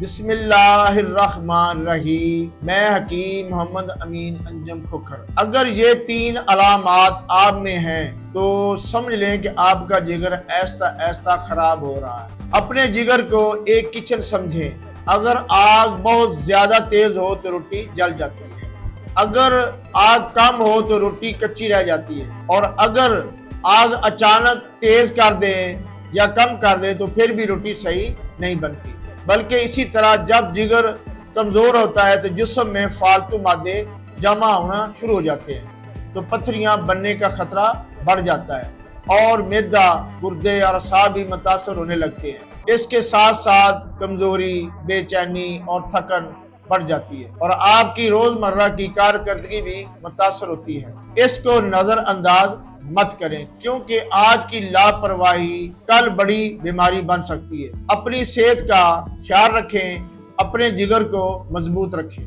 بسم اللہ الرحمن الرحیم۔ میں حکیم محمد امین انجم کھوکھر۔ اگر یہ 3 علامات آپ میں ہیں تو سمجھ لیں کہ آپ کا جگر ایسا ایسا خراب ہو رہا ہے۔ اپنے جگر کو ایک کچن سمجھیں۔ اگر آگ بہت زیادہ تیز ہو تو روٹی جل جاتی ہے، اگر آگ کم ہو تو روٹی کچی رہ جاتی ہے، اور اگر آگ اچانک تیز کر دیں یا کم کر دیں تو پھر بھی روٹی صحیح نہیں بنتی۔ بلکہ اسی طرح جب جگر کمزور ہوتا ہے تو جسم میں فالتو مادے جمع ہونا شروع ہو جاتے ہیں، تو پتھریاں بننے کا خطرہ بڑھ جاتا ہے اور معدہ، گردے اور اعصاب بھی متاثر ہونے لگتے ہیں۔ اس کے ساتھ ساتھ کمزوری، بے چینی اور تھکن بڑھ جاتی ہے، اور آپ کی روزمرہ کی کارکردگی بھی متاثر ہوتی ہے۔ اس کو نظر انداز مت کریں، کیونکہ آج کی لاپرواہی کل بڑی بیماری بن سکتی ہے۔ اپنی صحت کا خیال رکھیں، اپنے جگر کو مضبوط رکھیں۔